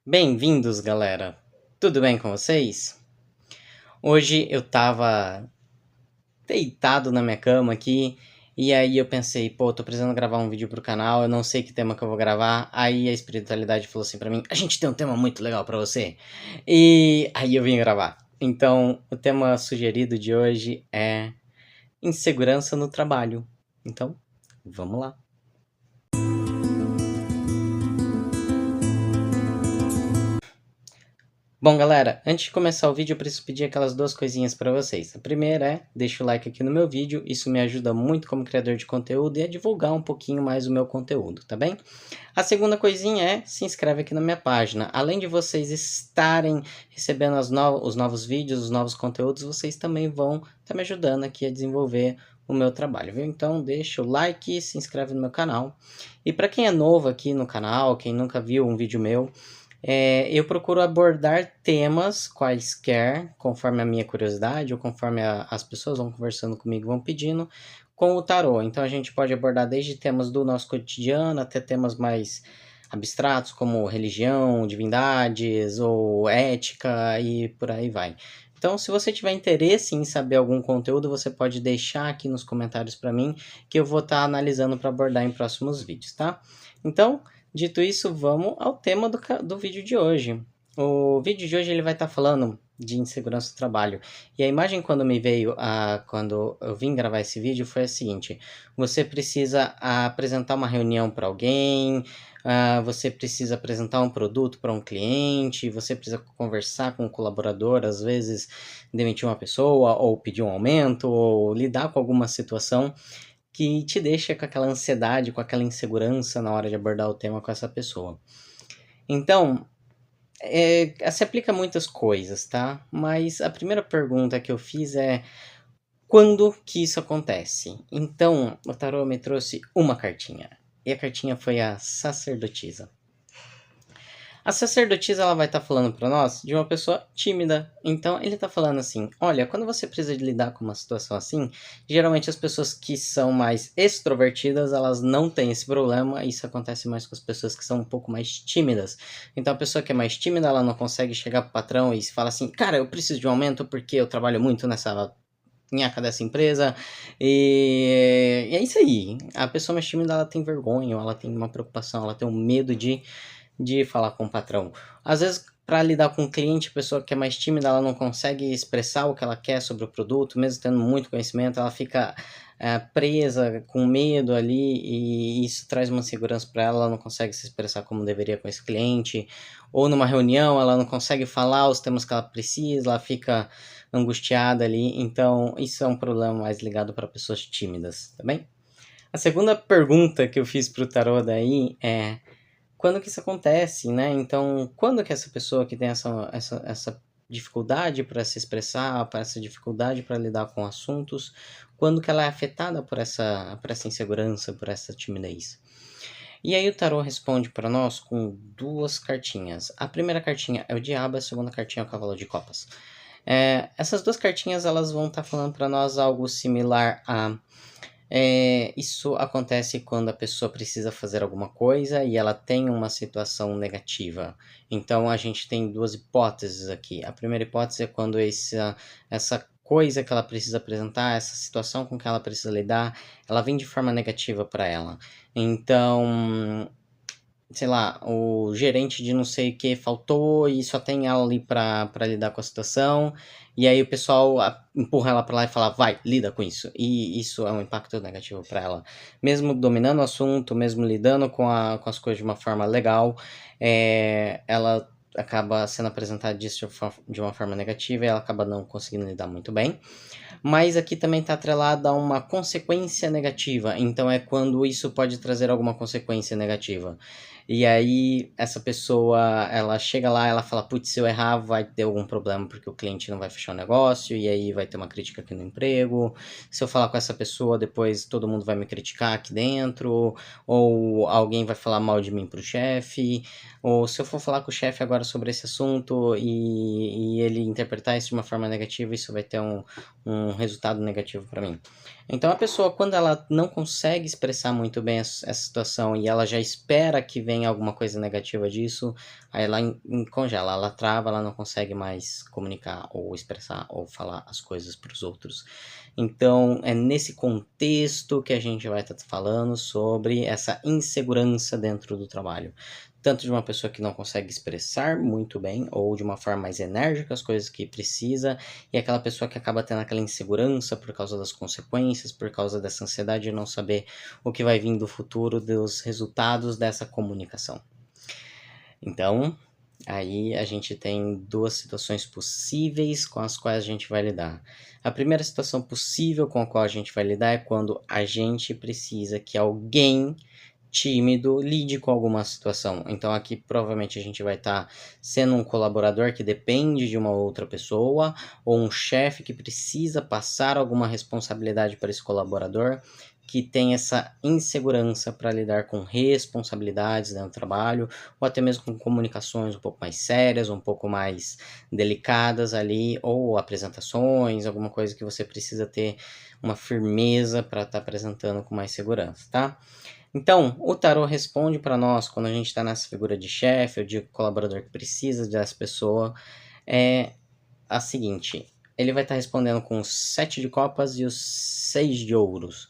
Bem-vindos, galera! Tudo bem com vocês? Hoje eu tava deitado na minha cama aqui e aí eu pensei, pô, tô precisando gravar um vídeo pro canal, eu não sei que tema que eu vou gravar. Aí a espiritualidade falou assim pra mim: a gente tem um tema muito legal pra você. E aí eu vim gravar. Então, o tema sugerido de hoje é insegurança no trabalho. Então, vamos lá. Bom, galera, antes de começar o vídeo eu preciso pedir aquelas duas coisinhas para vocês. A primeira é, deixa o like aqui no meu vídeo, isso me ajuda muito como criador de conteúdo e a divulgar um pouquinho mais o meu conteúdo, tá bem? A segunda coisinha é, se inscreve aqui na minha página. Além de vocês estarem recebendo os novos vídeos, os novos conteúdos, vocês também vão estar me ajudando aqui a desenvolver o meu trabalho, viu? Então deixa o like, se inscreve no meu canal. E para quem é novo aqui no canal, quem nunca viu um vídeo meu, eu procuro abordar temas quaisquer, conforme a minha curiosidade, ou conforme as pessoas vão conversando comigo, vão pedindo, com o tarô. Então a gente pode abordar desde temas do nosso cotidiano até temas mais abstratos, como religião, divindades, ou ética, e por aí vai. Então, se você tiver interesse em saber algum conteúdo, você pode deixar aqui nos comentários para mim, que eu vou estar analisando para abordar em próximos vídeos, tá? Então, dito isso, vamos ao tema do vídeo de hoje. O vídeo de hoje ele vai estar falando de insegurança do trabalho. E a imagem quando me veio, quando eu vim gravar esse vídeo, foi a seguinte: você precisa apresentar uma reunião para alguém, você precisa apresentar um produto para um cliente, você precisa conversar com um colaborador, às vezes demitir uma pessoa, ou pedir um aumento, ou lidar com alguma situação que te deixa com aquela ansiedade, com aquela insegurança na hora de abordar o tema com essa pessoa. Então, se aplica a muitas coisas, tá? Mas a primeira pergunta que eu fiz é: quando que isso acontece? Então, o tarô me trouxe uma cartinha. E a cartinha foi a sacerdotisa. A sacerdotisa ela vai estar falando para nós de uma pessoa tímida. Então ele está falando assim: olha, quando você precisa de lidar com uma situação assim, geralmente as pessoas que são mais extrovertidas, elas não têm esse problema. Isso acontece mais com as pessoas que são um pouco mais tímidas. Então a pessoa que é mais tímida, ela não consegue chegar pro patrão e falar assim: cara, eu preciso de um aumento porque eu trabalho muito nessa nhaca dessa empresa. E é isso aí. A pessoa mais tímida, ela tem vergonha, ela tem uma preocupação, ela tem um medo de falar com o patrão. Às vezes, para lidar com o cliente, a pessoa que é mais tímida, ela não consegue expressar o que ela quer sobre o produto, mesmo tendo muito conhecimento, ela fica presa, com medo ali, e isso traz uma insegurança para ela, ela não consegue se expressar como deveria com esse cliente, ou numa reunião, ela não consegue falar os temas que ela precisa, ela fica angustiada ali, então isso é um problema mais ligado para pessoas tímidas, tá bem? A segunda pergunta que eu fiz pro tarô daí é: quando que isso acontece, né? Então, quando que essa pessoa que tem essa dificuldade para se expressar, para essa dificuldade para lidar com assuntos, quando que ela é afetada por essa insegurança, por essa timidez? E aí o tarô responde para nós com duas cartinhas. A primeira cartinha é o diabo, a segunda cartinha é o cavalo de copas. Essas duas cartinhas elas vão estar falando para nós algo similar a isso acontece quando a pessoa precisa fazer alguma coisa e ela tem uma situação negativa. Então a gente tem duas hipóteses aqui. A primeira hipótese é quando essa coisa que ela precisa apresentar, essa situação com que ela precisa lidar, ela vem de forma negativa para ela. Então, sei lá, o gerente de não sei o que faltou e só tem ela ali pra lidar com a situação, e aí o pessoal empurra ela pra lá e fala, vai, lida com isso. E isso é um impacto negativo pra ela. Mesmo dominando o assunto, mesmo lidando com as coisas de uma forma legal, ela acaba sendo apresentada disso de uma forma negativa e ela acaba não conseguindo lidar muito bem. Mas aqui também está atrelada a uma consequência negativa, então é quando isso pode trazer alguma consequência negativa. E aí essa pessoa, ela chega lá, ela fala, putz, se eu errar vai ter algum problema porque o cliente não vai fechar o negócio, e aí vai ter uma crítica aqui no emprego. Se eu falar com essa pessoa, depois todo mundo vai me criticar aqui dentro, ou alguém vai falar mal de mim pro chefe, ou se eu for falar com o chefe agora sobre esse assunto e ele interpretar isso de uma forma negativa, isso vai ter um resultado negativo para mim. Então a pessoa, quando ela não consegue expressar muito bem essa situação e ela já espera que venha alguma coisa negativa disso, aí ela congela, ela trava, ela não consegue mais comunicar ou expressar ou falar as coisas para os outros. Então é nesse contexto que a gente vai estar falando sobre essa insegurança dentro do trabalho. Tanto de uma pessoa que não consegue expressar muito bem, ou de uma forma mais enérgica as coisas que precisa, e aquela pessoa que acaba tendo aquela insegurança por causa das consequências, por causa dessa ansiedade de não saber o que vai vir do futuro, dos resultados dessa comunicação. Então, aí a gente tem duas situações possíveis com as quais a gente vai lidar. A primeira situação possível com a qual a gente vai lidar é quando a gente precisa que alguém tímido lide com alguma situação. Então aqui provavelmente a gente vai estar sendo um colaborador que depende de uma outra pessoa, ou um chefe que precisa passar alguma responsabilidade para esse colaborador, que tem essa insegurança para lidar com responsabilidades dentro do trabalho, ou até mesmo com comunicações um pouco mais sérias, um pouco mais delicadas ali, ou apresentações, alguma coisa que você precisa ter uma firmeza para estar apresentando com mais segurança, tá? Então, o tarô responde para nós, quando a gente está nessa figura de chefe ou de colaborador que precisa dessa pessoa, é a seguinte: ele vai estar respondendo com os 7 de copas e os 6 de ouros.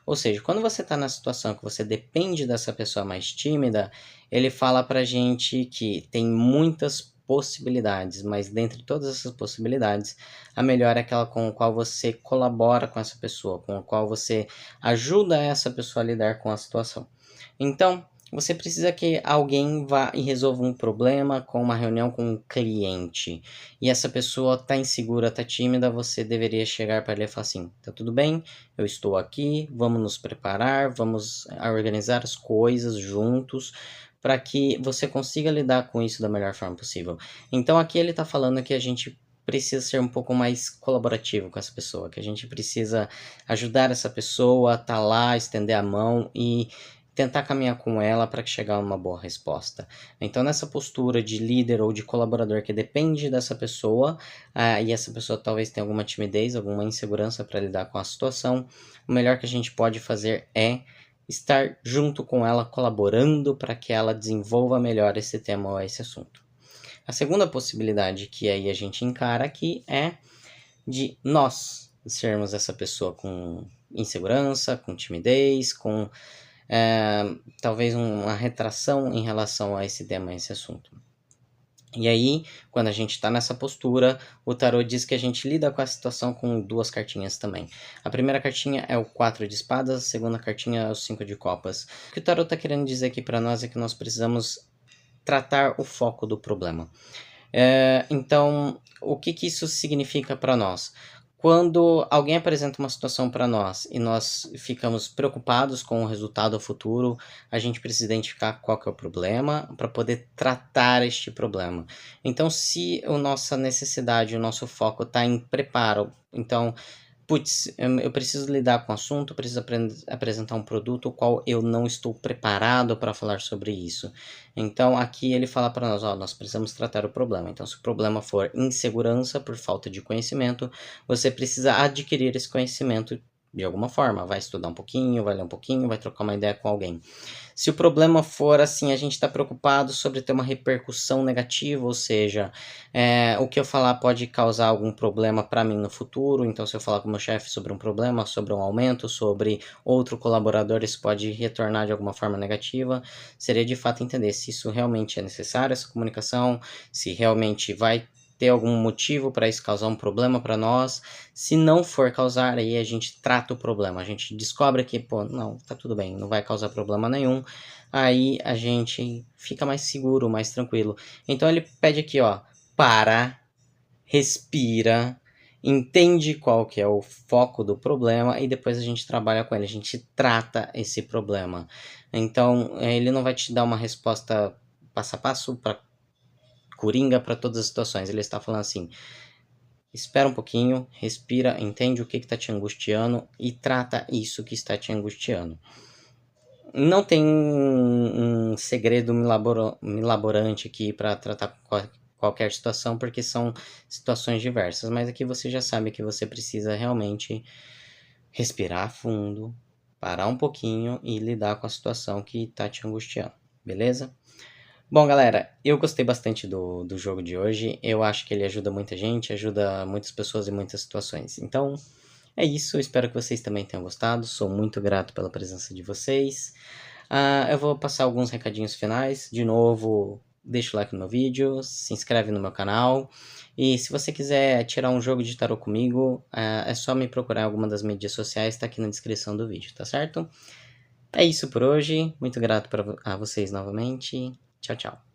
Ou seja, quando você está na situação que você depende dessa pessoa mais tímida, ele fala pra gente que tem muitas possibilidades, mas dentre todas essas possibilidades, a melhor é aquela com a qual você colabora com essa pessoa, com a qual você ajuda essa pessoa a lidar com a situação. Então, você precisa que alguém vá e resolva um problema com uma reunião com um cliente. E essa pessoa está insegura, está tímida, você deveria chegar para ele e falar assim: tá tudo bem, eu estou aqui, vamos nos preparar, vamos organizar as coisas juntos para que você consiga lidar com isso da melhor forma possível. Então aqui ele está falando que a gente precisa ser um pouco mais colaborativo com essa pessoa, que a gente precisa ajudar essa pessoa a estar lá, estender a mão e tentar caminhar com ela para chegar a uma boa resposta. Então, nessa postura de líder ou de colaborador que depende dessa pessoa, e essa pessoa talvez tenha alguma timidez, alguma insegurança para lidar com a situação, o melhor que a gente pode fazer é estar junto com ela, colaborando para que ela desenvolva melhor esse tema ou esse assunto. A segunda possibilidade que aí a gente encara aqui é de nós sermos essa pessoa com insegurança, com timidez, com talvez uma retração em relação a esse tema, a esse assunto. E aí, quando a gente está nessa postura, o tarô diz que a gente lida com a situação com duas cartinhas também. A primeira cartinha é o 4 de espadas, a segunda cartinha é o 5 de copas. O que o tarô está querendo dizer aqui para nós é que nós precisamos tratar o foco do problema. Então, o que isso significa para nós? Quando alguém apresenta uma situação para nós e nós ficamos preocupados com o resultado futuro, a gente precisa identificar qual que é o problema para poder tratar este problema. Então, se a nossa necessidade, o nosso foco está em preparo, então putz, eu preciso lidar com o assunto, preciso apresentar um produto o qual eu não estou preparado para falar sobre isso. Então aqui ele fala para nós, ó, nós precisamos tratar o problema. Então se o problema for insegurança por falta de conhecimento, você precisa adquirir esse conhecimento de alguma forma. Vai estudar um pouquinho, vai ler um pouquinho, vai trocar uma ideia com alguém. Se o problema for assim, a gente está preocupado sobre ter uma repercussão negativa, ou seja, o que eu falar pode causar algum problema para mim no futuro. Então, se eu falar com o meu chefe sobre um problema, sobre um aumento, sobre outro colaborador, isso pode retornar de alguma forma negativa. Seria de fato entender se isso realmente é necessário, essa comunicação, se realmente vai ter algum motivo para isso causar um problema para nós. Se não for causar, aí a gente trata o problema. A gente descobre que, pô, não, tá tudo bem, não vai causar problema nenhum. Aí a gente fica mais seguro, mais tranquilo. Então ele pede aqui, ó, para, respira, entende qual que é o foco do problema e depois a gente trabalha com ele, a gente trata esse problema. Então ele não vai te dar uma resposta passo a passo para coringa para todas as situações. Ele está falando assim: espera um pouquinho, respira, entende o que está te angustiando e trata isso que está te angustiando. Não tem um segredo milaborante aqui para tratar qualquer situação, porque são situações diversas, mas aqui você já sabe que você precisa realmente respirar fundo, parar um pouquinho e lidar com a situação que tá te angustiando, beleza? Bom, galera, eu gostei bastante do jogo de hoje. Eu acho que ele ajuda muita gente, ajuda muitas pessoas em muitas situações. Então, é isso. Espero que vocês também tenham gostado. Sou muito grato pela presença de vocês. Eu vou passar alguns recadinhos finais. De novo, deixa o like no meu vídeo, se inscreve no meu canal. E se você quiser tirar um jogo de tarô comigo, é só me procurar em alguma das mídias sociais, tá aqui na descrição do vídeo, tá certo? É isso por hoje. Muito grato a vocês novamente. Tchau, tchau.